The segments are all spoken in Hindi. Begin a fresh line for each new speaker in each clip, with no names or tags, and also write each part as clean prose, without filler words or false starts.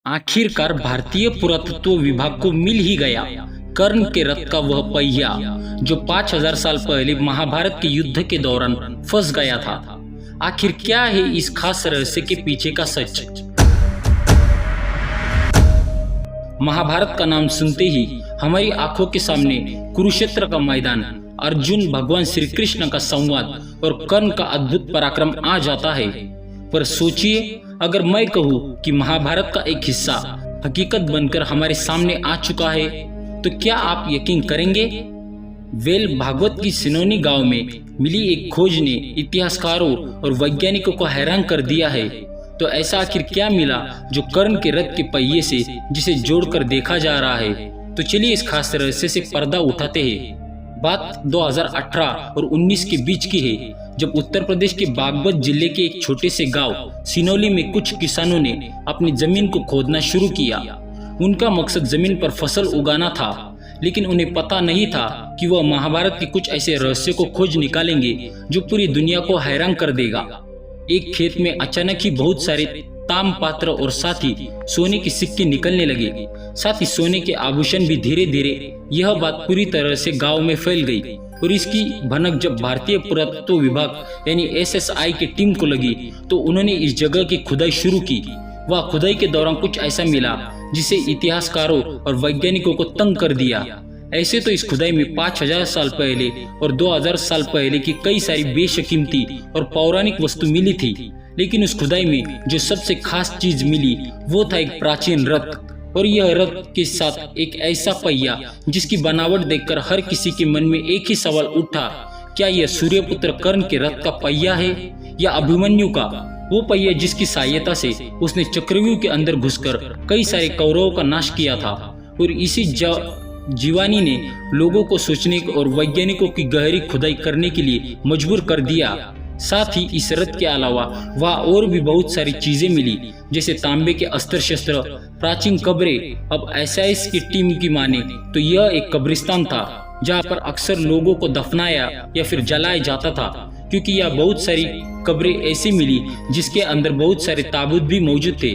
आखिरकार भारतीय पुरातत्व विभाग को मिल ही गया कर्ण के रथ का वह पहिया जो 5000 साल पहले महाभारत के युद्ध के दौरान फंस गया था। आखिर क्या है इस खास रहस्य के पीछे का सच? महाभारत का नाम सुनते ही हमारी आंखों के सामने कुरुक्षेत्र का मैदान, अर्जुन भगवान श्री कृष्ण का संवाद और कर्ण का अद्भुत पराक्रम आ जाता है। पर सोचिए, अगर मैं कहूँ कि महाभारत का एक हिस्सा हकीकत बनकर हमारे सामने आ चुका है, तो क्या आप यकीन करेंगे? भागवत की सिनोनी गांव में मिली एक खोज ने इतिहासकारों और वैज्ञानिकों को हैरान कर दिया है। तो ऐसा आखिर क्या मिला जो कर्ण के रथ के पहिए से जिसे जोड़कर देखा जा रहा है? तो चलिए इस खास रहस्य से पर्दा उठाते हैं। बात 2018 और 19 के बीच की है, जब उत्तर प्रदेश के बागपत जिले के एक छोटे से गांव सिनोली में कुछ किसानों ने अपनी जमीन को खोदना शुरू किया। उनका मकसद जमीन पर फसल उगाना था, लेकिन उन्हें पता नहीं था कि वह महाभारत के कुछ ऐसे रहस्यों को खोज निकालेंगे जो पूरी दुनिया को हैरान कर देगा। एक खेत में अचानक ही बहुत सारे ताम पात्र और साथ ही सोने के सिक्के निकलने लगे। साथ ही सोने के आभूषण भी धीरे धीरे। यह बात पूरी तरह से गांव में फैल गई और इसकी भनक जब भारतीय पुरातत्व विभाग यानी SSI की टीम को लगी, तो उन्होंने इस जगह की खुदाई शुरू की। वह खुदाई के दौरान कुछ ऐसा मिला जिसे इतिहासकारों और वैज्ञानिकों को तंग कर दिया। ऐसे तो इस खुदाई में 5000 साल पहले और 2000 साल पहले की कई सारी बेशकीमती और पौराणिक वस्तु मिली थी, लेकिन उस खुदाई में जो सबसे खास चीज मिली वो था एक प्राचीन रथ। और यह रथ के साथ एक ऐसा पहिया जिसकी बनावट देखकर हर किसी के मन में एक ही सवाल उठा, क्या यह सूर्यपुत्र कर्ण के रथ का पहिया है या अभिमन्यु का? वो पहिया जिसकी सहायता से उसने चक्रव्यूह के अंदर घुसकर कई सारे कौरवों का नाश किया था। और इसी जीवानी ने लोगों को सोचने और वैज्ञानिकों की गहरी खुदाई करने के लिए मजबूर कर दिया। साथ ही इस रथ के अलावा वहाँ और भी बहुत सारी चीजें मिली, जैसे तांबे के अस्त्र शस्त्र, प्राचीन कब्रें। अब SIS की टीम की माने तो यह एक कब्रिस्तान था जहाँ पर अक्सर लोगों को दफनाया या फिर जलाया जाता था, क्योंकि यह बहुत सारी कब्रें ऐसी मिली जिसके अंदर बहुत सारे ताबूत भी मौजूद थे।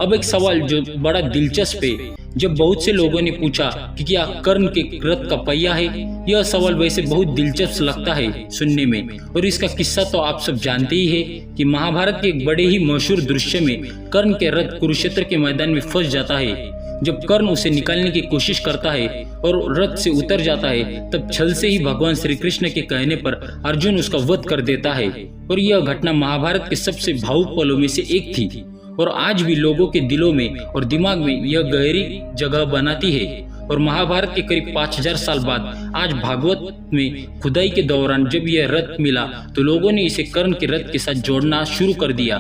अब एक सवाल जो बड़ा दिलचस्प है, जब बहुत से लोगों ने पूछा कि क्या कर्ण के रथ का पहिया है। यह सवाल वैसे बहुत दिलचस्प लगता है सुनने में, और इसका किस्सा तो आप सब जानते ही है कि महाभारत के एक बड़े ही मशहूर दृश्य में कर्ण के रथ कुरुक्षेत्र के मैदान में फंस जाता है। जब कर्ण उसे निकालने की कोशिश करता है और रथ से उतर जाता है, तब छल से ही भगवान श्री कृष्ण के कहने पर अर्जुन उसका वध कर देता है। और यह घटना महाभारत के सबसे भावुक पलों में से एक थी और आज भी लोगों के दिलों में और दिमाग में यह गहरी जगह बनाती है। और महाभारत के करीब 5000 साल बाद आज भागवत में खुदाई के दौरान जब यह रथ मिला, तो लोगों ने इसे कर्ण के रथ के साथ जोड़ना शुरू कर दिया।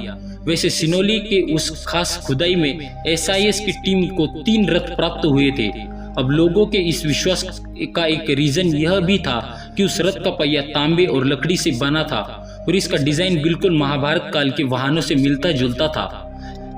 वैसे सिनोली के उस खास खुदाई में SIS की टीम को 3 रथ प्राप्त हुए थे। अब लोगों के इस विश्वास का एक रीजन यह भी था कि उस रथ का पहिया तांबे और लकड़ी से बना था और इसका डिजाइन बिल्कुल महाभारत काल के वाहनों से मिलता जुलता था।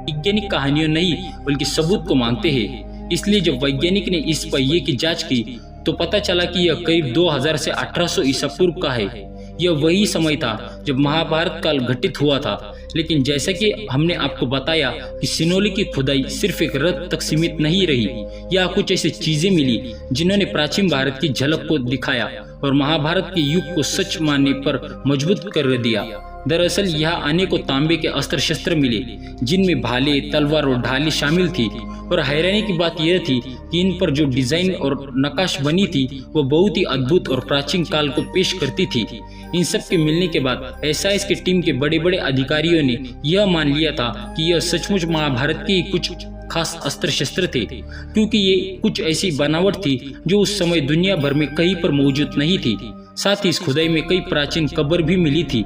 वैज्ञानिक कहानियों नहीं बल्कि सबूत को मांगते हैं। इसलिए जब वैज्ञानिक ने इस पहिए की जांच की, तो पता चला कि यह करीब 2000 से 1800 ईसा पूर्व का है। यह वही समय था जब महाभारत काल घटित हुआ था। लेकिन जैसा कि हमने आपको बताया कि सिनोली की खुदाई सिर्फ एक रथ तक सीमित नहीं रही। यह कुछ ऐसी चीजें मिली जिन्होंने प्राचीन भारत की झलक को दिखाया और महाभारत के युग को सच मानने पर मजबूत कर दिया। दरअसल यहाँ अनेकों तांबे के अस्त्र शस्त्र मिले, जिनमें भाले, तलवार और ढाली शामिल थी। और हैरानी की बात यह थी कि इन पर जो डिजाइन और नक्काश बनी थी वो बहुत ही अद्भुत और प्राचीन काल को पेश करती थी। इन सब के मिलने के बाद SIS की टीम के बड़े बड़े अधिकारियों ने यह मान लिया था कि यह सचमुच महाभारत के कुछ खास अस्त्र शस्त्र थे, क्योंकि ये कुछ ऐसी बनावट थी जो उस समय दुनिया भर में कहीं पर मौजूद नहीं थी। साथ ही इस खुदाई में कई प्राचीन कब्र भी मिली थी।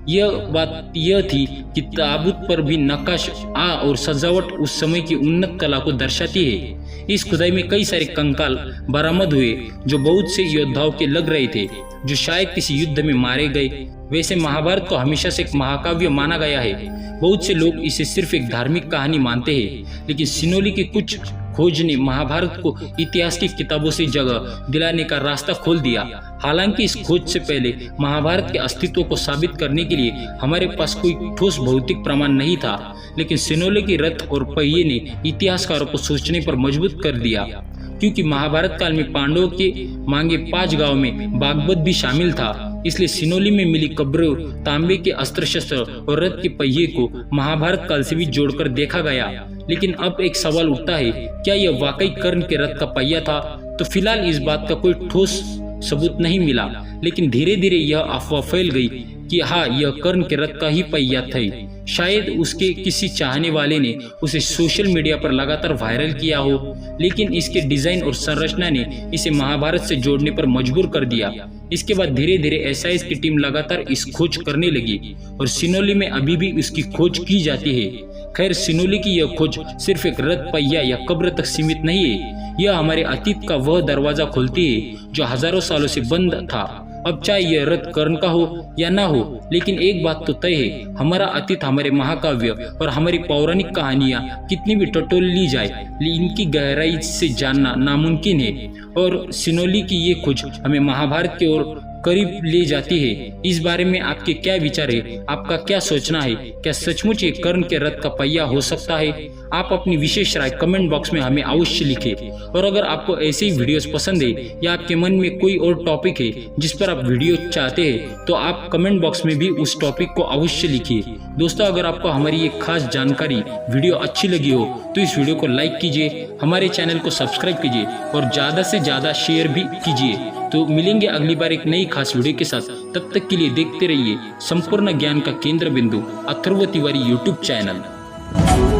यह बात यह थी कि ताबूत पर भी नक्काश और सजावट उस समय की उन्नत कला को दर्शाती है। इस खुदाई में कई सारे कंकाल बरामद हुए जो बहुत से योद्धाओं के लग रहे थे, जो शायद किसी युद्ध में मारे गए। वैसे महाभारत को हमेशा से एक महाकाव्य माना गया है। बहुत से लोग इसे सिर्फ एक धार्मिक कहानी मानते हैं, लेकिन सिनोली के कुछ खोज ने महाभारत को इतिहास की किताबों से जगह दिलाने का रास्ता खोल दिया। हालांकि इस खोज से पहले महाभारत के अस्तित्व को साबित करने के लिए हमारे पास कोई ठोस भौतिक प्रमाण नहीं था, लेकिन सिनोले की रथ और पहिए ने इतिहासकारों को सोचने पर मजबूर कर दिया। क्योंकि महाभारत काल में पांडवों के मांगे 5 गांव में बागबत भी शामिल था, इसलिए सिनोली में मिली कब्रों, तांबे के अस्त्र शस्त्र और रथ के पहिए को महाभारत काल से भी जोड़कर देखा गया। लेकिन अब एक सवाल उठता है, क्या यह वाकई कर्ण के रथ का पहिया था? तो फिलहाल इस बात का कोई ठोस सबूत नहीं मिला, लेकिन धीरे धीरे यह अफवाह फैल गई कि हाँ, यह कर्ण के रथ का ही पहिया था। शायद उसके किसी चाहने वाले ने उसे सोशल मीडिया पर लगातार वायरल किया हो, लेकिन इसके डिजाइन और संरचना ने इसे महाभारत से जोड़ने पर मजबूर कर दिया। इसके बाद धीरे धीरे एसआईएस की टीम लगातार इस खोज करने लगी और सिनोली में अभी भी इसकी खोज की जाती है। खैर, सिनोली की यह खोज सिर्फ एक रथ, पहिया या कब्र तक सीमित नहीं है, यह हमारे अतीत का वह दरवाजा खोलती है जो हजारों सालों से बंद था। अब चाहे यह रथ कर्ण का हो या ना हो, लेकिन एक बात तो तय है, हमारा अतीत, हमारे महाकाव्य और हमारी पौराणिक कहानियां कितनी भी टटोल ली जाए, इनकी गहराई से जानना नामुमकिन है। और सिनोली की ये खोज हमें महाभारत की ओर करीब ले जाती है। इस बारे में आपके क्या विचार है? आपका क्या सोचना है? क्या सचमुच ये कर्ण के रथ का पहिया हो सकता है? आप अपनी विशेष राय कमेंट बॉक्स में हमें अवश्य लिखें। और अगर आपको ऐसे ही वीडियोस पसंद है या आपके मन में कोई और टॉपिक है जिस पर आप वीडियो चाहते हैं, तो आप कमेंट बॉक्स में भी उस टॉपिक को अवश्य लिखिए। दोस्तों, अगर आपको हमारी ये खास जानकारी वीडियो अच्छी लगी हो तो इस वीडियो को लाइक कीजिए, हमारे चैनल को सब्सक्राइब कीजिए और ज्यादा से ज्यादा शेयर भी कीजिए। तो मिलेंगे अगली बार एक नई खास वीडियो के साथ। तब तक के लिए देखते रहिए संपूर्ण ज्ञान का केंद्र बिंदु अथर्व तिवारी यूट्यूब चैनल।